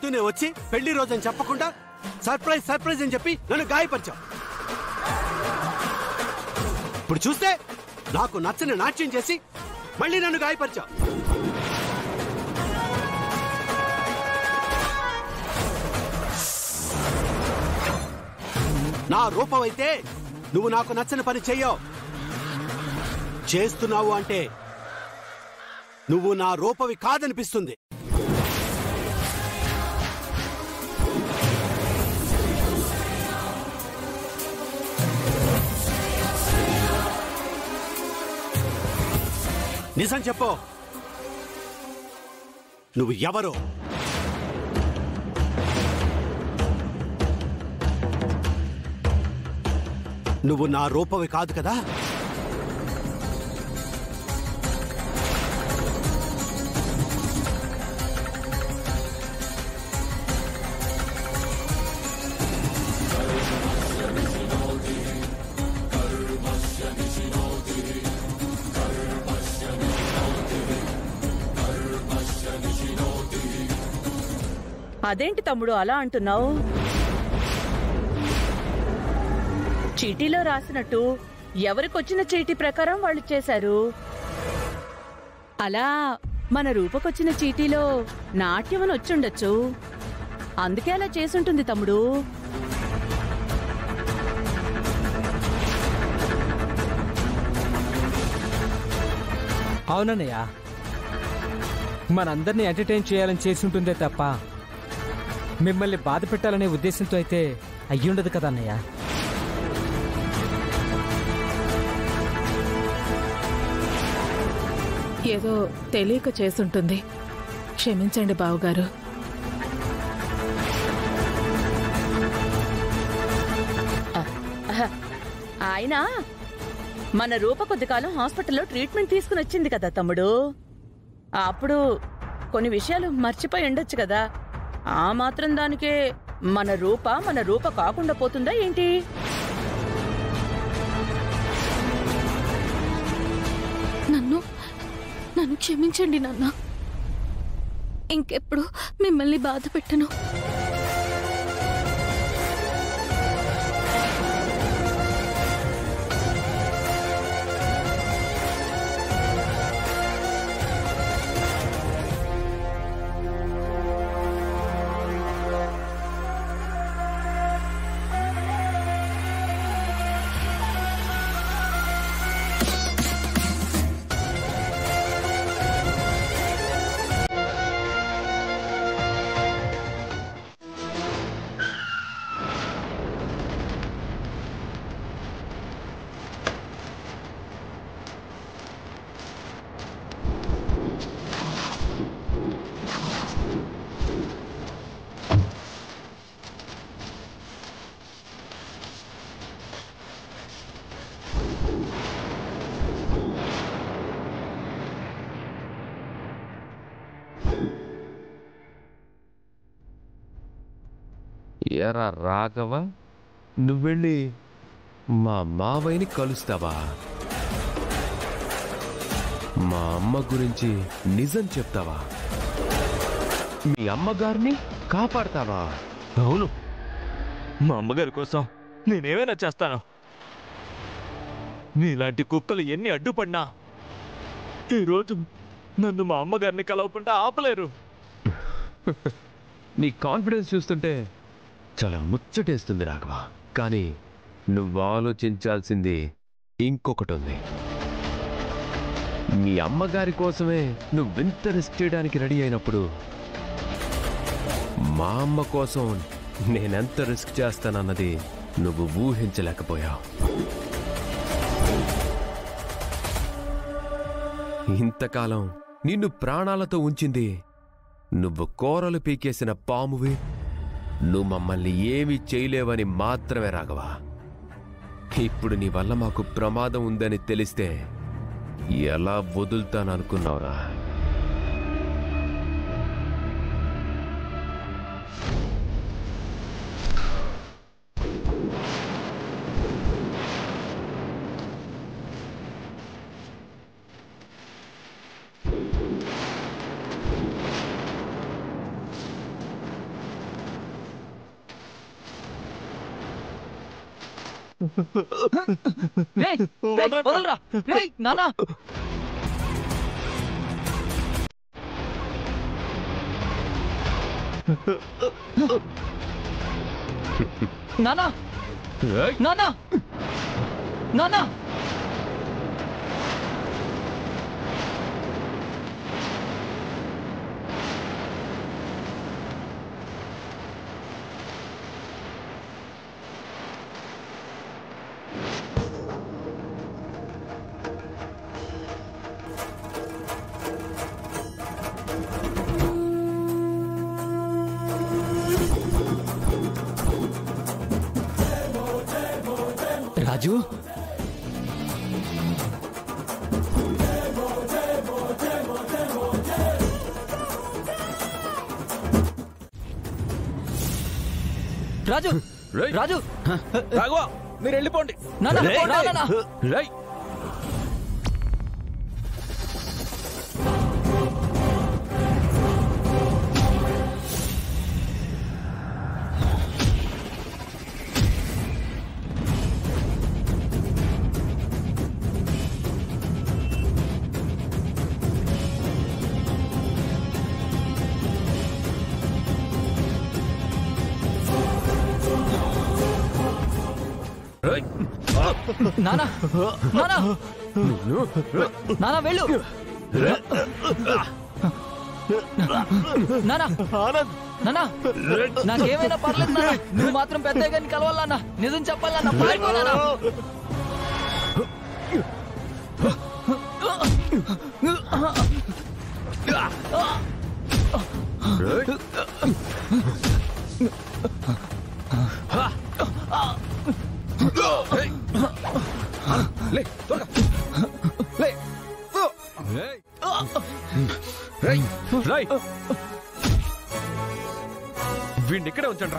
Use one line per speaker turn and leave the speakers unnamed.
పొద్దునే వచ్చి పెళ్లి రోజని చెప్పకుండా సర్ప్రైజ్ సర్ప్రైజ్ అని చెప్పి నన్ను గాయపరిచావు. ఇప్పుడు చూస్తే నాకు నచ్చని నాట్యం చేసి మళ్ళీ నన్ను గాయపరిచావు. నా రూపమైతే నువ్వు నాకు నచ్చని పని చెయ్యవు. చేస్తున్నావు అంటే నువ్వు నా రూపవి కాదనిపిస్తుంది. నిజం చెప్పు, నువ్వు ఎవరు? నువ్వు నా రూపవి కాదు కదా?
అదేంటి తమ్ముడు అలా అంటున్నావు? చీటీలో రాసినట్టు ఎవరికొచ్చిన చీటీ ప్రకారం వాళ్ళు చేశారు. అలా మన రూపకొచ్చిన చీటీలో నాట్యం అని వచ్చుండొచ్చు. అందుకే అలా చేసుంటుంది తమ్ముడు.
అవునన్నయ్య, మనందరినీ ఎంటర్టైన్ చేయాలని చేసి ఉంటుందే తప్ప మిమ్మల్ని బాధ పెట్టాలనే ఉద్దేశంతో అయితే అయ్యుండదు కదా అన్నయ్య.
ఏదో తెలియక చేసుంటుంది, క్షమించండి బావగారు.
ఆయన మన రూప కొద్ది కాలం హాస్పిటల్లో ట్రీట్మెంట్ తీసుకుని వచ్చింది కదా తమ్ముడు. అప్పుడు కొన్ని విషయాలు మర్చిపోయి ఉండొచ్చు కదా. ఆ మాత్రం దానికే మన రూప కాకుండా పోతుందా ఏంటి?
నన్ను క్షమించండి నాన్న. ఇంకెప్పుడు మిమ్మల్ని బాధ పెట్టను.
ఎరా రాఘవ, నువ్వెళ్ళి మా మావయ్యని కలుస్తావా? మా అమ్మ గురించి నిజం చెప్తావా? మీ అమ్మగారిని కాపాడతావా?
అవును, మా అమ్మగారి కోసం నేనేమైనా చేస్తాను. నీలాంటి కుక్కలు ఎన్ని అడ్డుపడినా ఈరోజు నన్ను మా అమ్మగారిని కలవకుండా ఆపలేరు.
నీ కాన్ఫిడెన్స్ చూస్తుంటే చాలా ముచ్చటేస్తుంది రాఘవ. కానీ నువ్వు ఆలోచించాల్సింది ఇంకొకటి ఉంది. మీ అమ్మగారి కోసమే నువ్వెంత రిస్క్ చేయడానికి రెడీ అయినప్పుడు మా అమ్మ కోసం నేనెంత రిస్క్ చేస్తానన్నది నువ్వు ఊహించలేకపోయావు. ఇంతకాలం నిన్ను ప్రాణాలతో ఉంచింది నువ్వు కోరలు పీకేసిన పామువి. నువ్వు మమ్మల్ని ఏమీ చేయలేవని మాత్రమే రాఘవ. ఇప్పుడు నీ వల్ల మాకు ప్రమాదం ఉందని తెలిస్తే ఎలా వదులుతాననుకున్నావురా?
వదలరా నానా. నానా నానా నానా రాజు రాజు రాజు
రాఘవ మీరు వెళ్ళిపోండి.
నానా
రేయ్
నానా నానా నానా వెళ్ళు. నానా నానా నాకేమైనా పర్లేదు నాన్న, నువ్వు మాత్రం పెద్దగా కానీ కలవాలన్నా, నిజం చెప్పాలన్నా. పారిపోనా
వీడిని ఇక్కడే ఉంచండి.